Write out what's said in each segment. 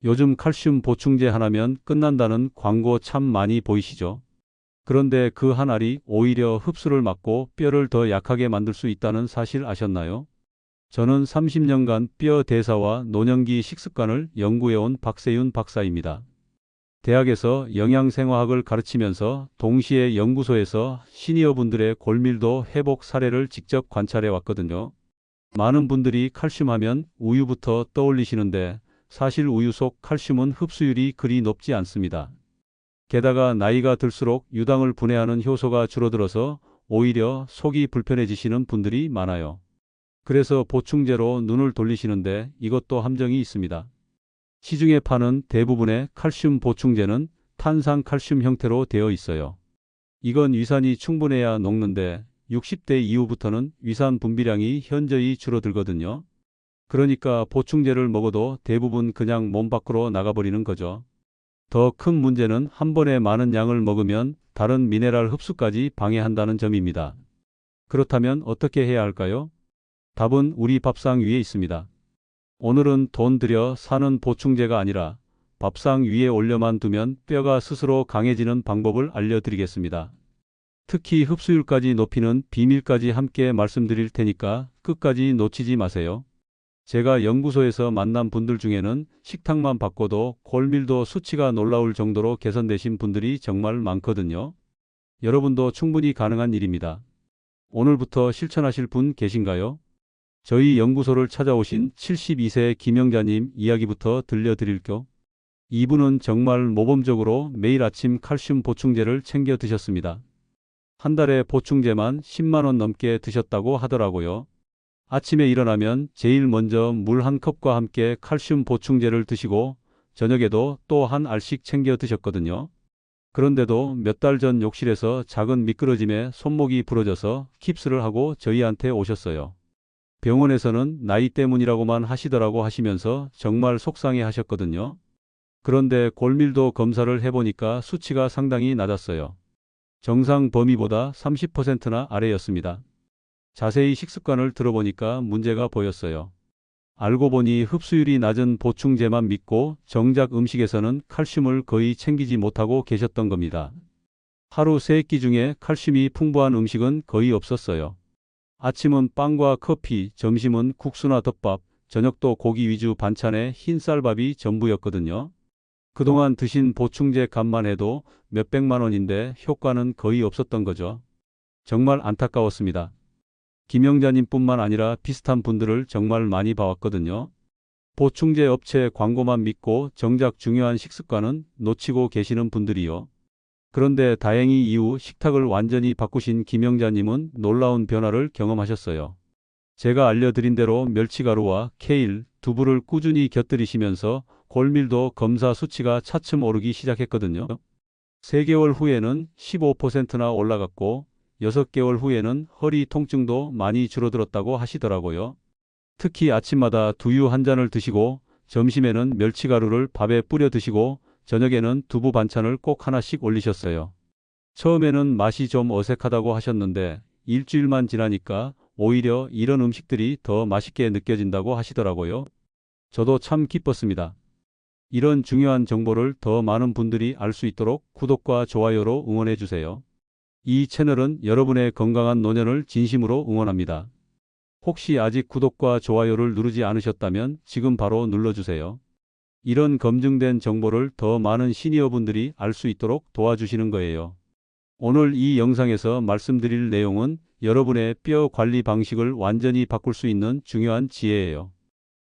요즘 칼슘 보충제 하나면 끝난다는 광고 참 많이 보이시죠? 그런데 그 한 알이 오히려 흡수를 막고 뼈를 더 약하게 만들 수 있다는 사실 아셨나요? 저는 30년간 뼈 대사와 노년기 식습관을 연구해온 박세윤 박사입니다. 대학에서 영양생화학을 가르치면서 동시에 연구소에서 시니어분들의 골밀도 회복 사례를 직접 관찰해 왔거든요. 많은 분들이 칼슘 하면 우유부터 떠올리시는데 사실 우유 속 칼슘은 흡수율이 그리 높지 않습니다. 게다가 나이가 들수록 유당을 분해하는 효소가 줄어들어서 오히려 속이 불편해지시는 분들이 많아요. 그래서 보충제로 눈을 돌리시는데 이것도 함정이 있습니다. 시중에 파는 대부분의 칼슘 보충제는 탄산칼슘 형태로 되어 있어요. 이건 위산이 충분해야 녹는데 60대 이후부터는 위산 분비량이 현저히 줄어들거든요. 그러니까 보충제를 먹어도 대부분 그냥 몸 밖으로 나가버리는 거죠. 더 큰 문제는 한 번에 많은 양을 먹으면 다른 미네랄 흡수까지 방해한다는 점입니다. 그렇다면 어떻게 해야 할까요? 답은 우리 밥상 위에 있습니다. 오늘은 돈 들여 사는 보충제가 아니라 밥상 위에 올려만 두면 뼈가 스스로 강해지는 방법을 알려드리겠습니다. 특히 흡수율까지 높이는 비밀까지 함께 말씀드릴 테니까 끝까지 놓치지 마세요. 제가 연구소에서 만난 분들 중에는 식탁만 바꿔도 골밀도 수치가 놀라울 정도로 개선되신 분들이 정말 많거든요. 여러분도 충분히 가능한 일입니다. 오늘부터 실천하실 분 계신가요? 저희 연구소를 찾아오신 72세 김영자님 이야기부터 들려드릴게요. 이분은 정말 모범적으로 매일 아침 칼슘 보충제를 챙겨 드셨습니다. 한 달에 보충제만 10만 원 넘게 드셨다고 하더라고요. 아침에 일어나면 제일 먼저 물 한 컵과 함께 칼슘 보충제를 드시고 저녁에도 또 한 알씩 챙겨 드셨거든요. 그런데도 몇 달 전 욕실에서 작은 미끄러짐에 손목이 부러져서 깁스를 하고 저희한테 오셨어요. 병원에서는 나이 때문이라고만 하시더라고 하시면서 정말 속상해 하셨거든요. 그런데 골밀도 검사를 해보니까 수치가 상당히 낮았어요. 정상 범위보다 30%나 아래였습니다. 자세히 식습관을 들어보니까 문제가 보였어요. 알고 보니 흡수율이 낮은 보충제만 믿고 정작 음식에서는 칼슘을 거의 챙기지 못하고 계셨던 겁니다. 하루 3끼 중에 칼슘이 풍부한 음식은 거의 없었어요. 아침은 빵과 커피, 점심은 국수나 덮밥, 저녁도 고기 위주 반찬에 흰 쌀밥이 전부였거든요. 그동안 드신 보충제 값만 해도 몇백만 원인데 효과는 거의 없었던 거죠. 정말 안타까웠습니다. 김영자님뿐만 아니라 비슷한 분들을 정말 많이 봐왔거든요. 보충제 업체 광고만 믿고 정작 중요한 식습관은 놓치고 계시는 분들이요. 그런데 다행히 이후 식탁을 완전히 바꾸신 김영자님은 놀라운 변화를 경험하셨어요. 제가 알려드린 대로 멸치가루와 케일, 두부를 꾸준히 곁들이시면서 골밀도 검사 수치가 차츰 오르기 시작했거든요. 3개월 후에는 15%나 올라갔고 6개월 후에는 허리 통증도 많이 줄어들었다고 하시더라고요. 특히 아침마다 두유 한 잔을 드시고 점심에는 멸치가루를 밥에 뿌려 드시고 저녁에는 두부 반찬을 꼭 하나씩 올리셨어요. 처음에는 맛이 좀 어색하다고 하셨는데 일주일만 지나니까 오히려 이런 음식들이 더 맛있게 느껴진다고 하시더라고요. 저도 참 기뻤습니다. 이런 중요한 정보를 더 많은 분들이 알 수 있도록 구독과 좋아요로 응원해 주세요. 이 채널은 여러분의 건강한 노년을 진심으로 응원합니다. 혹시 아직 구독과 좋아요를 누르지 않으셨다면 지금 바로 눌러주세요. 이런 검증된 정보를 더 많은 시니어분들이 알 수 있도록 도와주시는 거예요. 오늘 이 영상에서 말씀드릴 내용은 여러분의 뼈 관리 방식을 완전히 바꿀 수 있는 중요한 지혜예요.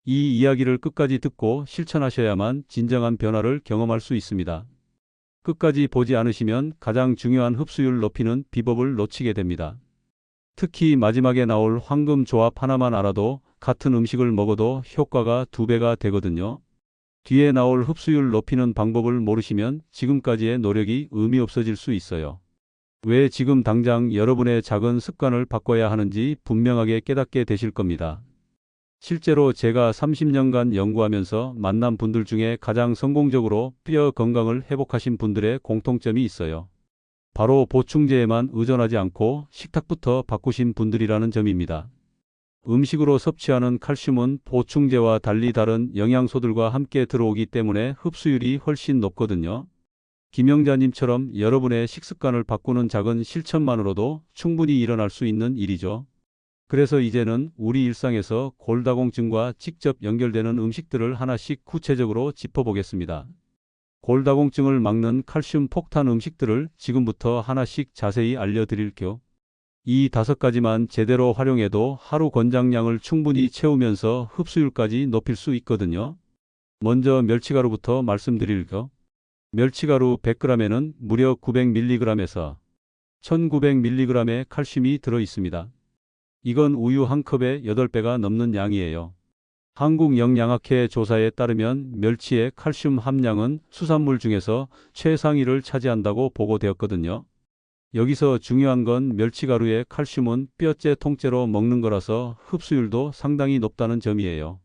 이 이야기를 끝까지 듣고 실천하셔야만 진정한 변화를 경험할 수 있습니다. 끝까지 보지 않으시면 가장 중요한 흡수율 높이는 비법을 놓치게 됩니다. 특히 마지막에 나올 황금 조합 하나만 알아도 같은 음식을 먹어도 효과가 2배가 되거든요. 뒤에 나올 흡수율 높이는 방법을 모르시면 지금까지의 노력이 의미 없어질 수 있어요. 왜 지금 당장 여러분의 작은 습관을 바꿔야 하는지 분명하게 깨닫게 되실 겁니다. 실제로 제가 30년간 연구하면서 만난 분들 중에 가장 성공적으로 뼈 건강을 회복하신 분들의 공통점이 있어요. 바로 보충제에만 의존하지 않고 식탁부터 바꾸신 분들이라는 점입니다. 음식으로 섭취하는 칼슘은 보충제와 달리 다른 영양소들과 함께 들어오기 때문에 흡수율이 훨씬 높거든요. 김영자님처럼 여러분의 식습관을 바꾸는 작은 실천만으로도 충분히 일어날 수 있는 일이죠. 그래서 이제는 우리 일상에서 골다공증과 직접 연결되는 음식들을 하나씩 구체적으로 짚어보겠습니다. 골다공증을 막는 칼슘 폭탄 음식들을 지금부터 하나씩 자세히 알려드릴게요. 이 5가지만 제대로 활용해도 하루 권장량을 충분히 채우면서 흡수율까지 높일 수 있거든요. 먼저 멸치가루부터 말씀드릴게요. 멸치가루 100g에는 무려 900mg에서 1900mg의 칼슘이 들어 있습니다. 이건 우유 한 컵의 8배가 넘는 양이에요. 한국영양학회 조사에 따르면 멸치의 칼슘 함량은 수산물 중에서 최상위를 차지한다고 보고되었거든요. 여기서 중요한 건 멸치가루의 칼슘은 뼈째 통째로 먹는 거라서 흡수율도 상당히 높다는 점이에요.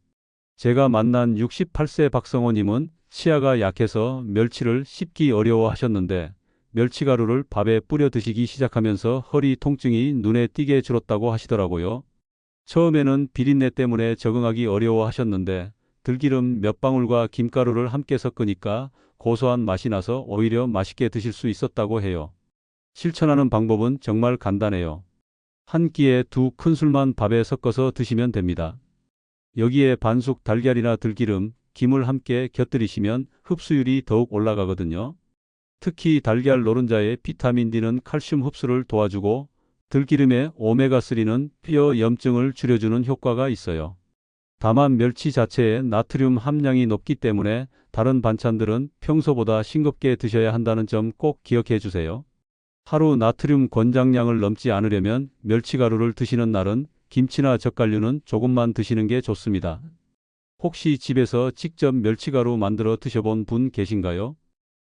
제가 만난 68세 박성호님은 치아가 약해서 멸치를 씹기 어려워하셨는데 멸치가루를 밥에 뿌려 드시기 시작하면서 허리 통증이 눈에 띄게 줄었다고 하시더라고요. 처음에는 비린내 때문에 적응하기 어려워하셨는데 들기름 몇 방울과 김가루를 함께 섞으니까 고소한 맛이 나서 오히려 맛있게 드실 수 있었다고 해요. 실천하는 방법은 정말 간단해요. 한 끼에 2큰술만 밥에 섞어서 드시면 됩니다. 여기에 반숙 달걀이나 들기름, 김을 함께 곁들이시면 흡수율이 더욱 올라가거든요. 특히 달걀 노른자의 비타민 D는 칼슘 흡수를 도와주고 들기름의 오메가3는 뼈 염증을 줄여주는 효과가 있어요. 다만 멸치 자체에 나트륨 함량이 높기 때문에 다른 반찬들은 평소보다 싱겁게 드셔야 한다는 점 꼭 기억해 주세요. 하루 나트륨 권장량을 넘지 않으려면 멸치가루를 드시는 날은 김치나 젓갈류는 조금만 드시는 게 좋습니다. 혹시 집에서 직접 멸치가루 만들어 드셔본 분 계신가요?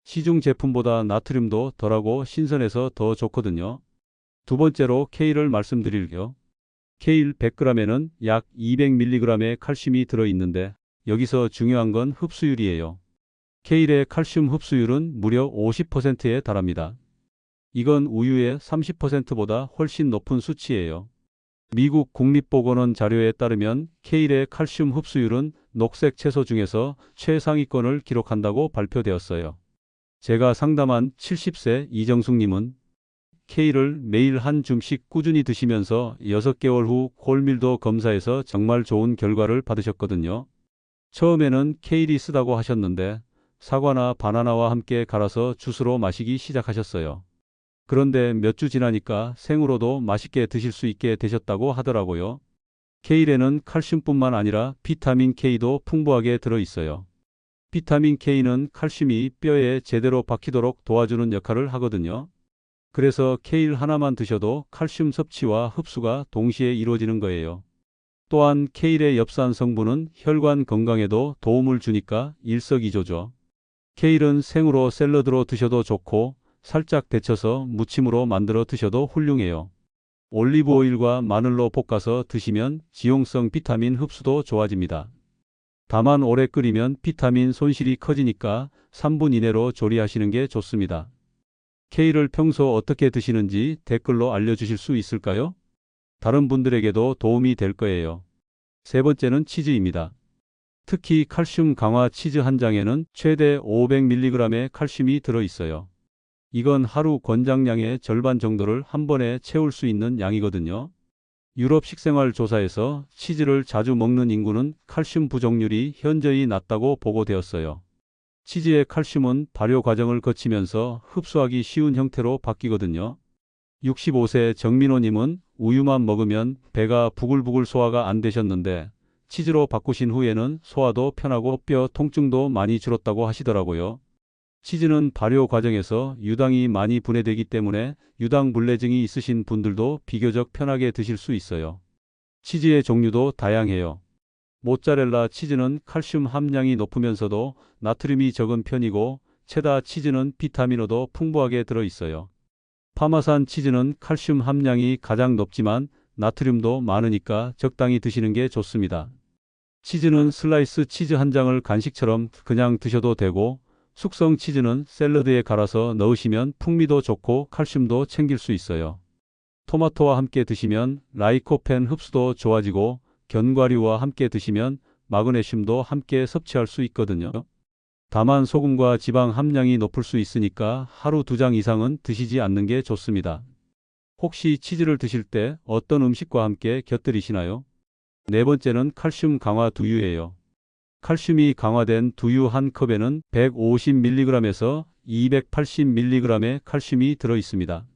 시중 제품보다 나트륨도 덜하고 신선해서 더 좋거든요. 두 번째로 케일을 말씀드릴게요. 케일 100g에는 약 200mg의 칼슘이 들어있는데 여기서 중요한 건 흡수율이에요. 케일의 칼슘 흡수율은 무려 50%에 달합니다. 이건 우유의 30%보다 훨씬 높은 수치예요. 미국 국립보건원 자료에 따르면 케일의 칼슘 흡수율은 녹색 채소 중에서 최상위권을 기록한다고 발표되었어요. 제가 상담한 70세 이정숙님은 케일을 매일 한 줌씩 꾸준히 드시면서 6개월 후 골밀도 검사에서 정말 좋은 결과를 받으셨거든요. 처음에는 케일이 쓰다고 하셨는데 사과나 바나나와 함께 갈아서 주스로 마시기 시작하셨어요. 그런데 몇 주 지나니까 생으로도 맛있게 드실 수 있게 되셨다고 하더라고요. 케일에는 칼슘뿐만 아니라 비타민 K도 풍부하게 들어있어요. 비타민 K는 칼슘이 뼈에 제대로 박히도록 도와주는 역할을 하거든요. 그래서 케일 하나만 드셔도 칼슘 섭취와 흡수가 동시에 이루어지는 거예요. 또한 케일의 엽산 성분은 혈관 건강에도 도움을 주니까 일석이조죠. 케일은 생으로 샐러드로 드셔도 좋고 살짝 데쳐서 무침으로 만들어 드셔도 훌륭해요. 올리브 오일과 마늘로 볶아서 드시면 지용성 비타민 흡수도 좋아집니다. 다만 오래 끓이면 비타민 손실이 커지니까 3분 이내로 조리하시는 게 좋습니다. 케일을 평소 어떻게 드시는지 댓글로 알려주실 수 있을까요? 다른 분들에게도 도움이 될 거예요. 세 번째는 치즈입니다. 특히 칼슘 강화 치즈 한 장에는 최대 500mg의 칼슘이 들어있어요. 이건 하루 권장량의 절반 정도를 한 번에 채울 수 있는 양이거든요. 유럽 식생활 조사에서 치즈를 자주 먹는 인구는 칼슘 부족률이 현저히 낮다고 보고되었어요. 치즈의 칼슘은 발효 과정을 거치면서 흡수하기 쉬운 형태로 바뀌거든요. 65세 정민호님은 우유만 먹으면 배가 부글부글 소화가 안 되셨는데 치즈로 바꾸신 후에는 소화도 편하고 뼈 통증도 많이 줄었다고 하시더라고요. 치즈는 발효 과정에서 유당이 많이 분해되기 때문에 유당불내증이 있으신 분들도 비교적 편하게 드실 수 있어요. 치즈의 종류도 다양해요. 모짜렐라 치즈는 칼슘 함량이 높으면서도 나트륨이 적은 편이고 체다 치즈는 비타민O도 풍부하게 들어있어요. 파마산 치즈는 칼슘 함량이 가장 높지만 나트륨도 많으니까 적당히 드시는 게 좋습니다. 치즈는 슬라이스 치즈 한 장을 간식처럼 그냥 드셔도 되고 숙성 치즈는 샐러드에 갈아서 넣으시면 풍미도 좋고 칼슘도 챙길 수 있어요. 토마토와 함께 드시면 라이코펜 흡수도 좋아지고 견과류와 함께 드시면 마그네슘도 함께 섭취할 수 있거든요. 다만 소금과 지방 함량이 높을 수 있으니까 하루 2장 이상은 드시지 않는 게 좋습니다. 혹시 치즈를 드실 때 어떤 음식과 함께 곁들이시나요? 네 번째는 칼슘 강화 두유예요. 칼슘이 강화된 두유 한 컵에는 150mg에서 280mg의 칼슘이 들어 있습니다.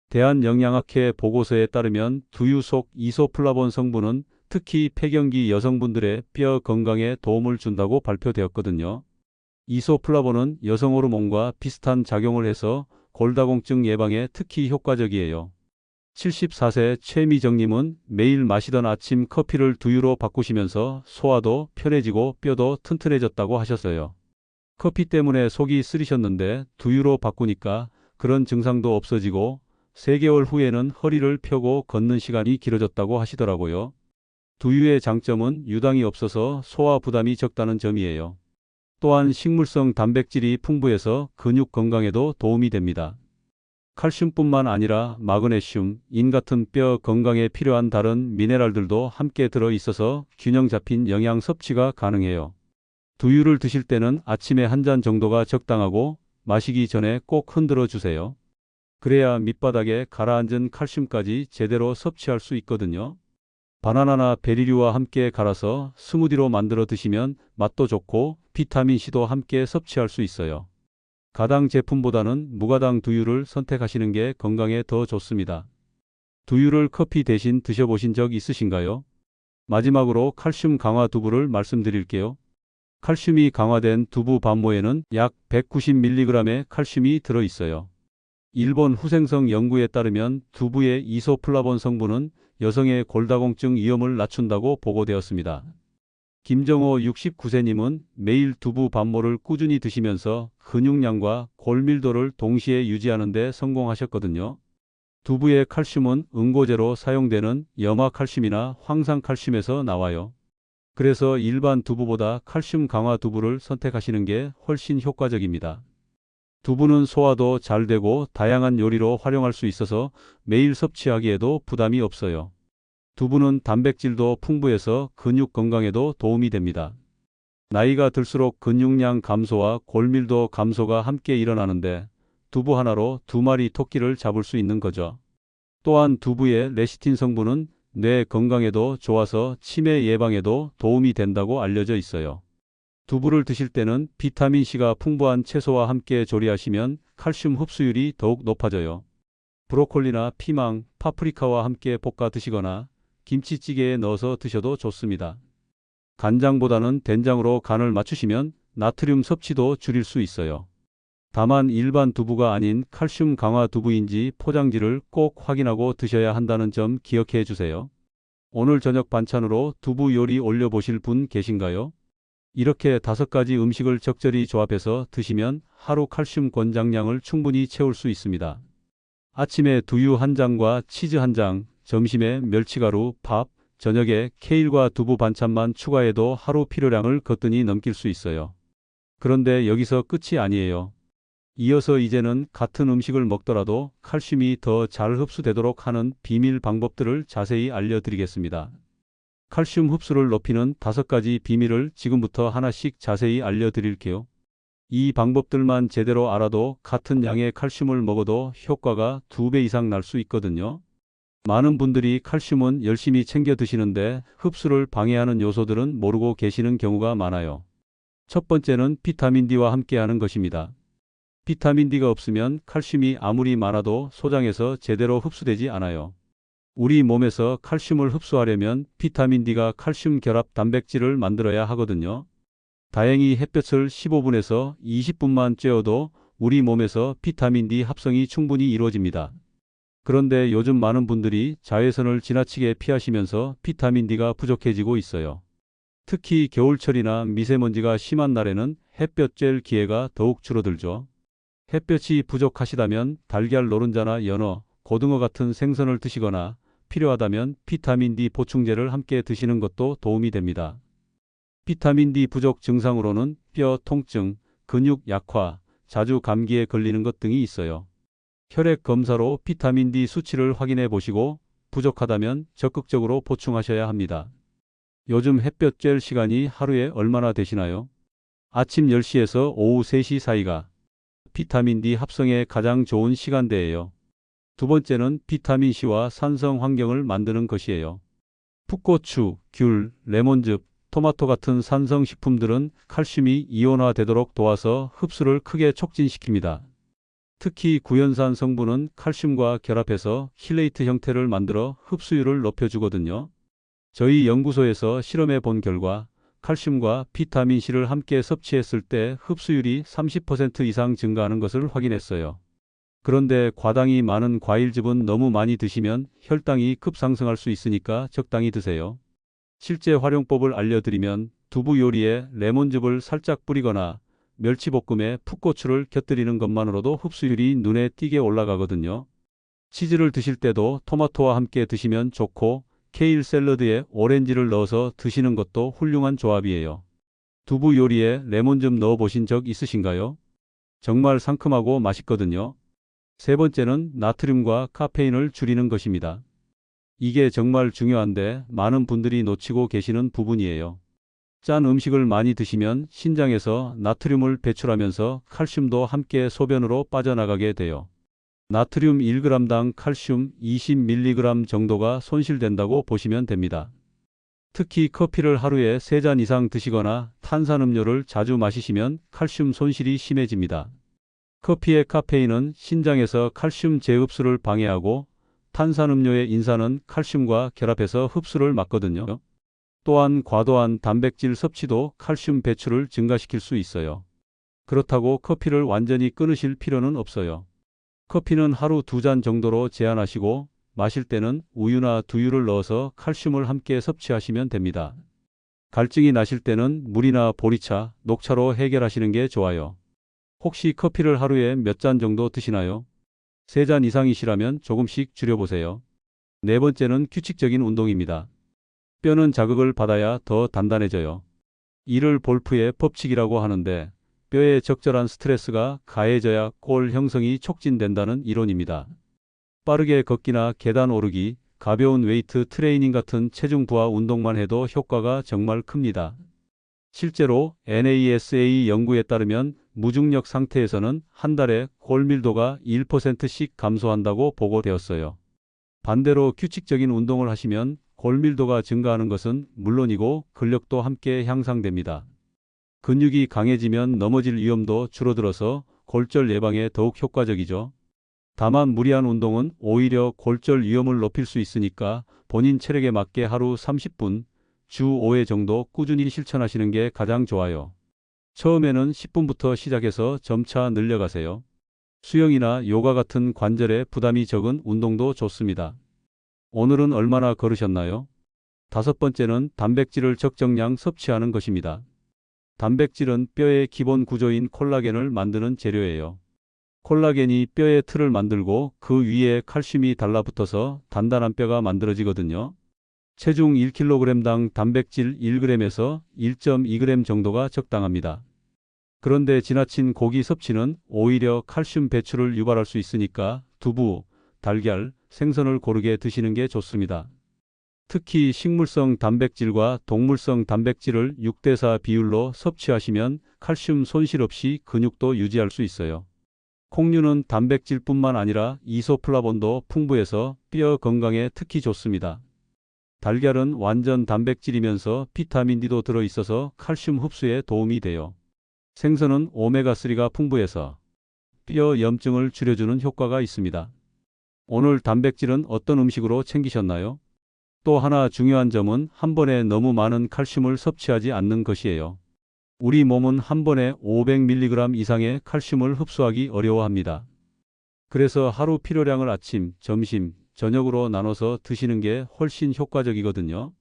대한영양학회 보고서에 따르면 두유 속 이소플라본 성분은 특히 폐경기 여성분들의 뼈 건강에 도움을 준다고 발표되었거든요. 이소플라본은 여성 호르몬과 비슷한 작용을 해서 골다공증 예방에 특히 효과적이에요. 74세 최미정님은 매일 마시던 아침 커피를 두유로 바꾸시면서 소화도 편해지고 뼈도 튼튼해졌다고 하셨어요. 커피 때문에 속이 쓰리셨는데 두유로 바꾸니까 그런 증상도 없어지고 3개월 후에는 허리를 펴고 걷는 시간이 길어졌다고 하시더라고요. 두유의 장점은 유당이 없어서 소화 부담이 적다는 점이에요. 또한 식물성 단백질이 풍부해서 근육 건강에도 도움이 됩니다. 칼슘뿐만 아니라 마그네슘, 인 같은 뼈 건강에 필요한 다른 미네랄들도 함께 들어 있어서 균형 잡힌 영양 섭취가 가능해요. 두유를 드실 때는 아침에 한 잔 정도가 적당하고 마시기 전에 꼭 흔들어 주세요. 그래야 밑바닥에 가라앉은 칼슘까지 제대로 섭취할 수 있거든요. 바나나나 베리류와 함께 갈아서 스무디로 만들어 드시면 맛도 좋고 비타민C도 함께 섭취할 수 있어요. 가당 제품보다는 무가당 두유를 선택하시는 게 건강에 더 좋습니다. 두유를 커피 대신 드셔보신 적 있으신가요? 마지막으로 칼슘 강화 두부를 말씀드릴게요. 칼슘이 강화된 두부 반모에는 약 190mg의 칼슘이 들어 있어요. 일본 후생성 연구에 따르면 두부의 이소플라본 성분은 여성의 골다공증 위험을 낮춘다고 보고되었습니다. 김정호 69세님은 매일 두부 반모를 꾸준히 드시면서 근육량과 골밀도를 동시에 유지하는 데 성공하셨거든요. 두부의 칼슘은 응고제로 사용되는 염화칼슘이나 황산칼슘에서 나와요. 그래서 일반 두부보다 칼슘 강화 두부를 선택하시는 게 훨씬 효과적입니다. 두부는 소화도 잘 되고 다양한 요리로 활용할 수 있어서 매일 섭취하기에도 부담이 없어요. 두부는 단백질도 풍부해서 근육 건강에도 도움이 됩니다. 나이가 들수록 근육량 감소와 골밀도 감소가 함께 일어나는데 두부 하나로 2마리 토끼를 잡을 수 있는 거죠. 또한 두부의 레시틴 성분은 뇌 건강에도 좋아서 치매 예방에도 도움이 된다고 알려져 있어요. 두부를 드실 때는 비타민C가 풍부한 채소와 함께 조리하시면 칼슘 흡수율이 더욱 높아져요. 브로콜리나 피망, 파프리카와 함께 볶아 드시거나 김치찌개에 넣어서 드셔도 좋습니다. 간장보다는 된장으로 간을 맞추시면 나트륨 섭취도 줄일 수 있어요. 다만 일반 두부가 아닌 칼슘 강화 두부인지 포장지를 꼭 확인하고 드셔야 한다는 점 기억해 주세요. 오늘 저녁 반찬으로 두부 요리 올려보실 분 계신가요? 이렇게 5가지 음식을 적절히 조합해서 드시면 하루 칼슘 권장량을 충분히 채울 수 있습니다. 아침에 두유 한 장과 치즈 한 장, 점심에 멸치가루, 밥, 저녁에 케일과 두부 반찬만 추가해도 하루 필요량을 거뜬히 넘길 수 있어요. 그런데 여기서 끝이 아니에요. 이어서 이제는 같은 음식을 먹더라도 칼슘이 더 잘 흡수되도록 하는 비밀 방법들을 자세히 알려드리겠습니다. 칼슘 흡수를 높이는 5가지 비밀을 지금부터 하나씩 자세히 알려드릴게요. 이 방법들만 제대로 알아도 같은 양의 칼슘을 먹어도 효과가 2배 이상 날 수 있거든요. 많은 분들이 칼슘은 열심히 챙겨 드시는데 흡수를 방해하는 요소들은 모르고 계시는 경우가 많아요. 첫 번째는 비타민 D와 함께하는 것입니다. 비타민 D가 없으면 칼슘이 아무리 많아도 소장에서 제대로 흡수되지 않아요. 우리 몸에서 칼슘을 흡수하려면 비타민 D가 칼슘 결합 단백질을 만들어야 하거든요. 다행히 햇볕을 15분에서 20분만 쬐어도 우리 몸에서 비타민 D 합성이 충분히 이루어집니다. 그런데 요즘 많은 분들이 자외선을 지나치게 피하시면서 비타민 D가 부족해지고 있어요. 특히 겨울철이나 미세먼지가 심한 날에는 햇볕 쬐일 기회가 더욱 줄어들죠. 햇볕이 부족하시다면 달걀 노른자나 연어, 고등어 같은 생선을 드시거나 필요하다면 비타민 D 보충제를 함께 드시는 것도 도움이 됩니다. 비타민 D 부족 증상으로는 뼈 통증, 근육 약화, 자주 감기에 걸리는 것 등이 있어요. 혈액 검사로 비타민 D 수치를 확인해 보시고 부족하다면 적극적으로 보충하셔야 합니다. 요즘 햇볕 쬐일 시간이 하루에 얼마나 되시나요? 아침 10시에서 오후 3시 사이가 비타민 D 합성에 가장 좋은 시간대예요. 두 번째는 비타민 C와 산성 환경을 만드는 것이에요. 풋고추, 귤, 레몬즙, 토마토 같은 산성 식품들은 칼슘이 이온화되도록 도와서 흡수를 크게 촉진시킵니다. 특히 구연산 성분은 칼슘과 결합해서 킬레이트 형태를 만들어 흡수율을 높여주거든요. 저희 연구소에서 실험해 본 결과 칼슘과 비타민 C를 함께 섭취했을 때 흡수율이 30% 이상 증가하는 것을 확인했어요. 그런데 과당이 많은 과일즙은 너무 많이 드시면 혈당이 급상승할 수 있으니까 적당히 드세요. 실제 활용법을 알려드리면 두부 요리에 레몬즙을 살짝 뿌리거나 멸치볶음에 풋고추를 곁들이는 것만으로도 흡수율이 눈에 띄게 올라가거든요. 치즈를 드실 때도 토마토와 함께 드시면 좋고 케일 샐러드에 오렌지를 넣어서 드시는 것도 훌륭한 조합이에요. 두부 요리에 레몬즙 넣어 보신 적 있으신가요? 정말 상큼하고 맛있거든요. 세 번째는 나트륨과 카페인을 줄이는 것입니다. 이게 정말 중요한데 많은 분들이 놓치고 계시는 부분이에요. 짠 음식을 많이 드시면 신장에서 나트륨을 배출하면서 칼슘도 함께 소변으로 빠져나가게 돼요. 나트륨 1g당 칼슘 20mg 정도가 손실된다고 보시면 됩니다. 특히 커피를 하루에 3잔 이상 드시거나 탄산음료를 자주 마시시면 칼슘 손실이 심해집니다. 커피의 카페인은 신장에서 칼슘 재흡수를 방해하고 탄산음료의 인산은 칼슘과 결합해서 흡수를 막거든요. 또한 과도한 단백질 섭취도 칼슘 배출을 증가시킬 수 있어요. 그렇다고 커피를 완전히 끊으실 필요는 없어요. 커피는 하루 2잔 정도로 제한하시고 마실 때는 우유나 두유를 넣어서 칼슘을 함께 섭취하시면 됩니다. 갈증이 나실 때는 물이나 보리차, 녹차로 해결하시는 게 좋아요. 혹시 커피를 하루에 몇 잔 정도 드시나요? 3잔 이상이시라면 조금씩 줄여보세요. 네 번째는 규칙적인 운동입니다. 뼈는 자극을 받아야 더 단단해져요. 이를 볼프의 법칙이라고 하는데 뼈에 적절한 스트레스가 가해져야 골 형성이 촉진된다는 이론입니다. 빠르게 걷기나 계단 오르기, 가벼운 웨이트 트레이닝 같은 체중 부하 운동만 해도 효과가 정말 큽니다. 실제로 NASA 연구에 따르면 무중력 상태에서는 한 달에 골 밀도가 1%씩 감소한다고 보고되었어요. 반대로 규칙적인 운동을 하시면 골 밀도가 증가하는 것은 물론이고 근력도 함께 향상됩니다. 근육이 강해지면 넘어질 위험도 줄어들어서 골절 예방에 더욱 효과적이죠. 다만 무리한 운동은 오히려 골절 위험을 높일 수 있으니까 본인 체력에 맞게 하루 30분, 주 5회 정도 꾸준히 실천하시는 게 가장 좋아요. 처음에는 10분부터 시작해서 점차 늘려가세요. 수영이나 요가 같은 관절에 부담이 적은 운동도 좋습니다. 오늘은 얼마나 걸으셨나요? 다섯 번째는 단백질을 적정량 섭취하는 것입니다. 단백질은 뼈의 기본 구조인 콜라겐을 만드는 재료예요. 콜라겐이 뼈의 틀을 만들고 그 위에 칼슘이 달라붙어서 단단한 뼈가 만들어지거든요. 체중 1kg당 단백질 1g에서 1.2g 정도가 적당합니다. 그런데 지나친 고기 섭취는 오히려 칼슘 배출을 유발할 수 있으니까 두부, 달걀, 생선을 고르게 드시는 게 좋습니다. 특히 식물성 단백질과 동물성 단백질을 6대4 비율로 섭취하시면 칼슘 손실 없이 근육도 유지할 수 있어요. 콩류는 단백질뿐만 아니라 이소플라본도 풍부해서 뼈 건강에 특히 좋습니다. 달걀은 완전 단백질이면서 비타민 D도 들어있어서 칼슘 흡수에 도움이 돼요. 생선은 오메가3가 풍부해서 뼈 염증을 줄여주는 효과가 있습니다. 오늘 단백질은 어떤 음식으로 챙기셨나요? 또 하나 중요한 점은 한 번에 너무 많은 칼슘을 섭취하지 않는 것이에요. 우리 몸은 한 번에 500mg 이상의 칼슘을 흡수하기 어려워합니다. 그래서 하루 필요량을 아침, 점심, 저녁으로 나눠서 드시는 게 훨씬 효과적이거든요.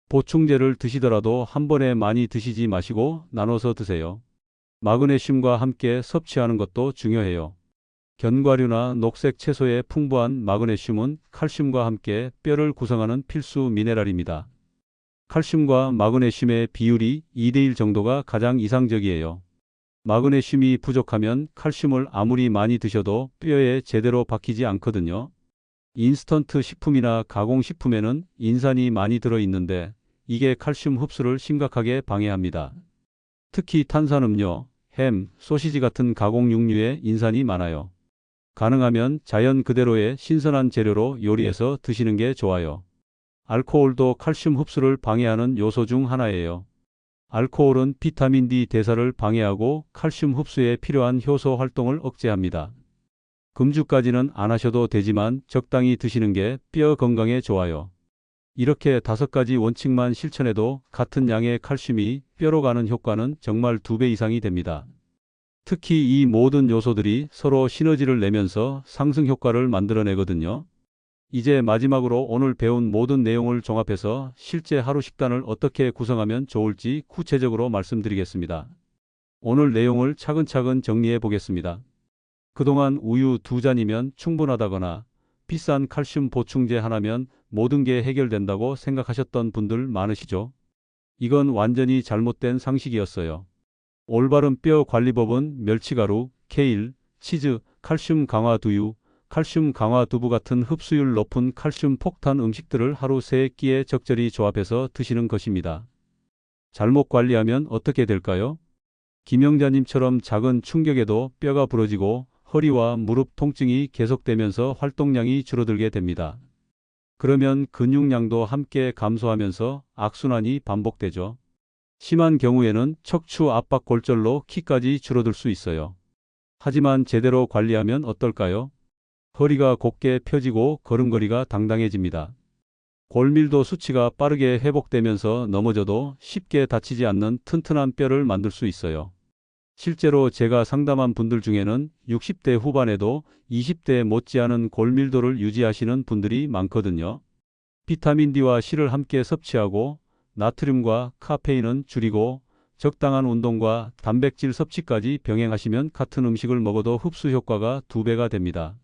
보충제를 드시더라도 한 번에 많이 드시지 마시고 나눠서 드세요. 마그네슘과 함께 섭취하는 것도 중요해요. 견과류나 녹색 채소에 풍부한 마그네슘은 칼슘과 함께 뼈를 구성하는 필수 미네랄입니다. 칼슘과 마그네슘의 비율이 2대1 정도가 가장 이상적이에요. 마그네슘이 부족하면 칼슘을 아무리 많이 드셔도 뼈에 제대로 박히지 않거든요. 인스턴트 식품이나 가공식품에는 인산이 많이 들어있는데 이게 칼슘 흡수를 심각하게 방해합니다. 특히 탄산음료, 햄, 소시지 같은 가공 육류에 인산이 많아요. 가능하면 자연 그대로의 신선한 재료로 요리해서 드시는 게 좋아요. 알코올도 칼슘 흡수를 방해하는 요소 중 하나예요. 알코올은 비타민 D 대사를 방해하고 칼슘 흡수에 필요한 효소 활동을 억제합니다. 금주까지는 안 하셔도 되지만 적당히 드시는 게 뼈 건강에 좋아요. 이렇게 5가지 원칙만 실천해도 같은 양의 칼슘이 뼈로 가는 효과는 정말 2배 이상이 됩니다. 특히 이 모든 요소들이 서로 시너지를 내면서 상승 효과를 만들어내거든요. 이제 마지막으로 오늘 배운 모든 내용을 종합해서 실제 하루 식단을 어떻게 구성하면 좋을지 구체적으로 말씀드리겠습니다. 오늘 내용을 차근차근 정리해 보겠습니다. 그동안 우유 2잔이면 충분하다거나 비싼 칼슘 보충제 하나면 모든 게 해결된다고 생각하셨던 분들 많으시죠? 이건 완전히 잘못된 상식이었어요. 올바른 뼈 관리법은 멸치가루, 케일, 치즈, 칼슘 강화 두유, 칼슘 강화 두부 같은 흡수율 높은 칼슘 폭탄 음식들을 하루 3끼에 적절히 조합해서 드시는 것입니다. 잘못 관리하면 어떻게 될까요? 김영자님처럼 작은 충격에도 뼈가 부러지고 허리와 무릎 통증이 계속되면서 활동량이 줄어들게 됩니다. 그러면 근육량도 함께 감소하면서 악순환이 반복되죠. 심한 경우에는 척추 압박 골절로 키까지 줄어들 수 있어요. 하지만 제대로 관리하면 어떨까요? 허리가 곧게 펴지고 걸음걸이가 당당해집니다. 골밀도 수치가 빠르게 회복되면서 넘어져도 쉽게 다치지 않는 튼튼한 뼈를 만들 수 있어요. 실제로 제가 상담한 분들 중에는 60대 후반에도 20대 못지않은 골밀도를 유지하시는 분들이 많거든요. 비타민 D와 C를 함께 섭취하고 나트륨과 카페인은 줄이고 적당한 운동과 단백질 섭취까지 병행하시면 같은 음식을 먹어도 흡수 효과가 2배가 됩니다.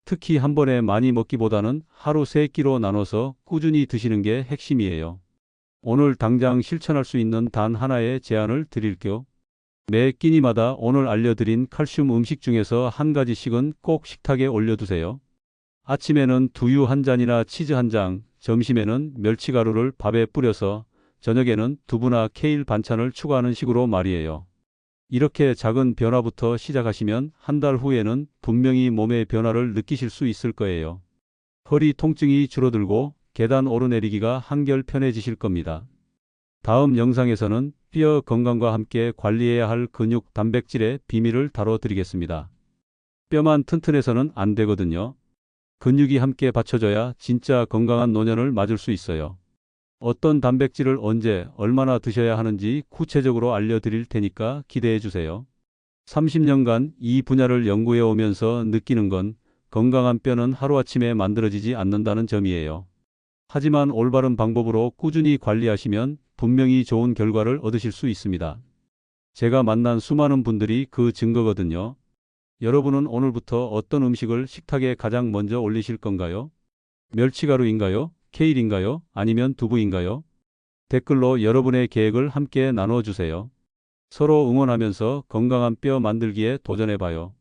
특히 한 번에 많이 먹기보다는 하루 3끼로 나눠서 꾸준히 드시는 게 핵심이에요. 오늘 당장 실천할 수 있는 단 하나의 제안을 드릴게요. 매 끼니마다 오늘 알려드린 칼슘 음식 중에서 한 가지씩은 꼭 식탁에 올려두세요. 아침에는 두유 한 잔이나 치즈 한 장, 점심에는 멸치가루를 밥에 뿌려서, 저녁에는 두부나 케일 반찬을 추가하는 식으로 말이에요. 이렇게 작은 변화부터 시작하시면 한 달 후에는 분명히 몸의 변화를 느끼실 수 있을 거예요. 허리 통증이 줄어들고 계단 오르내리기가 한결 편해지실 겁니다. 다음 영상에서는 뼈 건강과 함께 관리해야 할 근육 단백질의 비밀을 다뤄드리겠습니다. 뼈만 튼튼해서는 안 되거든요. 근육이 함께 받쳐줘야 진짜 건강한 노년을 맞을 수 있어요. 어떤 단백질을 언제 얼마나 드셔야 하는지 구체적으로 알려드릴 테니까 기대해 주세요. 30년간 이 분야를 연구해 오면서 느끼는 건 건강한 뼈는 하루아침에 만들어지지 않는다는 점이에요. 하지만 올바른 방법으로 꾸준히 관리하시면 분명히 좋은 결과를 얻으실 수 있습니다. 제가 만난 수많은 분들이 그 증거거든요. 여러분은 오늘부터 어떤 음식을 식탁에 가장 먼저 올리실 건가요? 멸치가루인가요? 케일인가요? 아니면 두부인가요? 댓글로 여러분의 계획을 함께 나눠주세요. 서로 응원하면서 건강한 뼈 만들기에 도전해봐요.